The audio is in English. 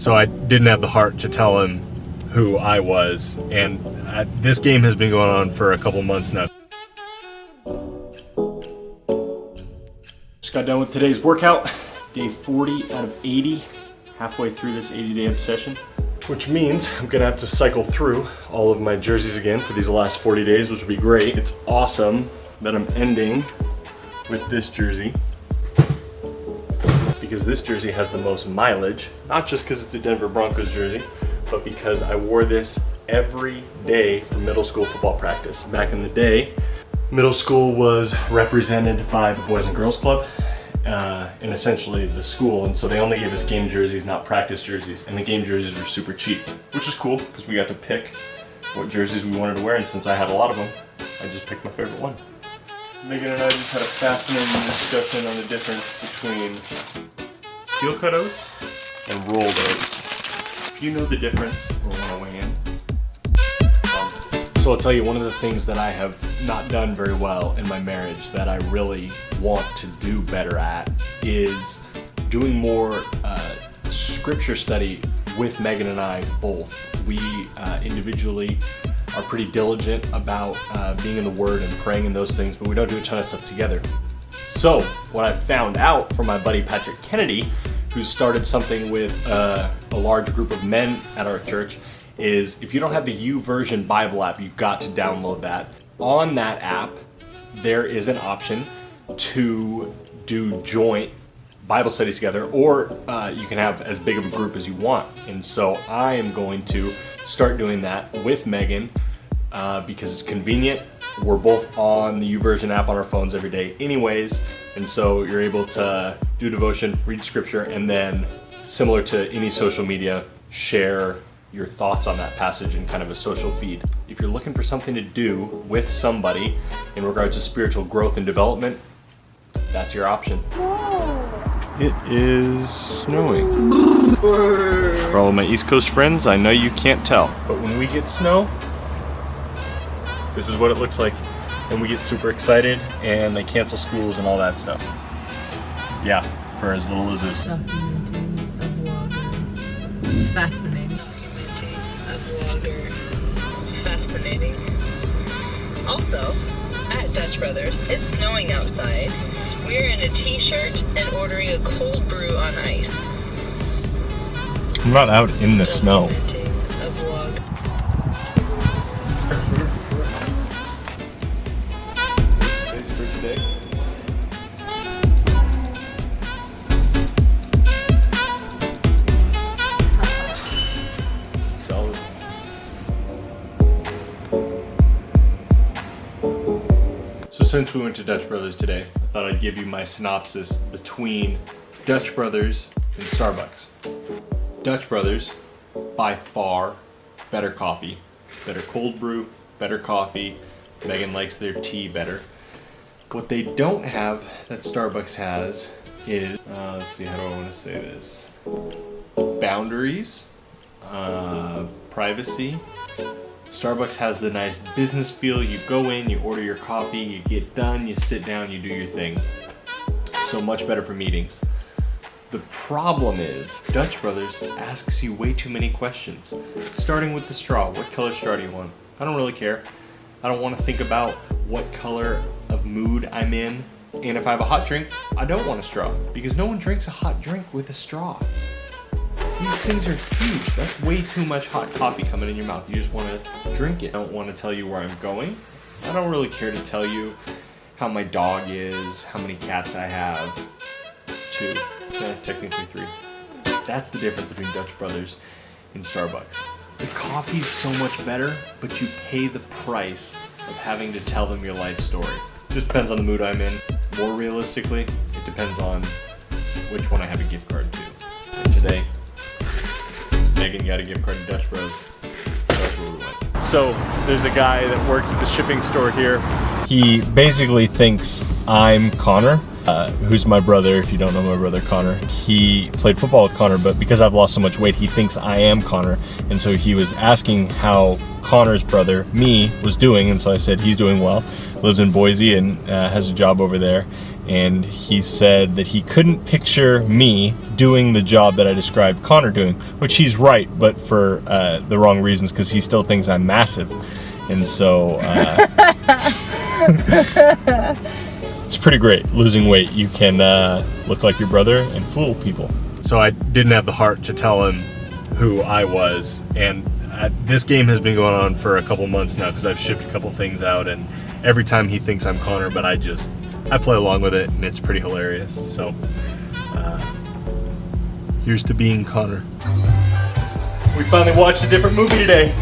So I didn't have the heart to tell him who I was, and this game has been going on for a couple months now. Just got done with today's workout, day 40 out of 80, halfway through this 80-day obsession. Which means I'm gonna have to cycle through all of my jerseys again for these last 40 days, which will be great. It's awesome that I'm ending with this jersey, because this jersey has the most mileage, not just because it's a Denver Broncos jersey, but because I wore this every day for middle school football practice. Back in the day, middle school was represented by the Boys and Girls Club, and essentially the school, and so they only gave us game jerseys, not practice jerseys, and the game jerseys were super cheap, which is cool because we got to pick what jerseys we wanted to wear, and since I had a lot of them, I just picked my favorite one. Megan and I just had a fascinating discussion on the difference between steel cut oats and rolled oats. If you know the difference or want to weigh in, so I'll tell you, one of the things that I have not done very well in my marriage that I really want to do better at is doing more scripture study with Megan and I both. We individually are pretty diligent about being in the Word and praying and those things, but we don't do a ton of stuff together. So what I found out from my buddy Patrick Kennedy, who started something with a large group of men at our church, is if you don't have the YouVersion Bible app, you've got to download that. On that app, there is an option to do joint Bible studies together, or you can have as big of a group as you want. And so I am going to start doing that with Megan because it's convenient. We're both on the YouVersion app on our phones every day anyways, and so you're able to do devotion, read scripture, and then, similar to any social media, share your thoughts on that passage in kind of a social feed. If you're looking for something to do with somebody in regards to spiritual growth and development, that's your option. It is snowing. For all of my East Coast friends, I know you can't tell, but when we get snow, this is what it looks like, and we get super excited, and they cancel schools and all that stuff. Yeah, for as little as this. Documenting of water. It's fascinating. It's fascinating. Also, at Dutch Brothers, it's snowing outside. We're in a t-shirt and ordering a cold brew on ice. I'm not out in the snow. Of water. Thanks for today. Solid. So since we went to Dutch Brothers today, I thought I'd give you my synopsis between Dutch Brothers and Starbucks. Dutch Brothers, by far, better coffee, better cold brew, better coffee. Megan likes their tea better. What they don't have that Starbucks has is, let's see, how do I want to say this? Boundaries, privacy. Starbucks has the nice business feel. You go in, you order your coffee, you get done, you sit down, you do your thing. So much better for meetings. The problem is, Dutch Brothers asks you way too many questions. Starting with the straw. What color straw do you want? I don't really care. I don't want to think about what color of mood I'm in. And if I have a hot drink, I don't want a straw, because no one drinks a hot drink with a straw. These things are huge. That's way too much hot coffee coming in your mouth. You just want to drink it. I don't want to tell you where I'm going. I don't really care to tell you how my dog is, how many cats I have. 2. Yeah, technically 3. That's the difference between Dutch Brothers and Starbucks. The coffee's so much better, but you pay the price of having to tell them your life story. Just depends on the mood I'm in. More realistically, it depends on which one I have a gift card to. And today, Megan got a gift card to Dutch Bros. That's where we went. So there's a guy that works at the shipping store here. He basically thinks I'm Connor, who's my brother, if you don't know my brother Connor. He played football with Connor, but because I've lost so much weight, he thinks I am Connor. And so he was asking how Connor's brother, me, was doing. And so I said he's doing well, lives in Boise and has a job over there. And he said that he couldn't picture me doing the job that I described Connor doing, which he's right, but for the wrong reasons, because he still thinks I'm massive. And so it's pretty great losing weight. You can look like your brother and fool people. So I didn't have the heart to tell him who I was, and this game has been going on for a couple months now because I've shipped a couple things out, and every time he thinks I'm Connor, but I play along with it, and it's pretty hilarious. So here's to being Connor. We finally watched a different movie today.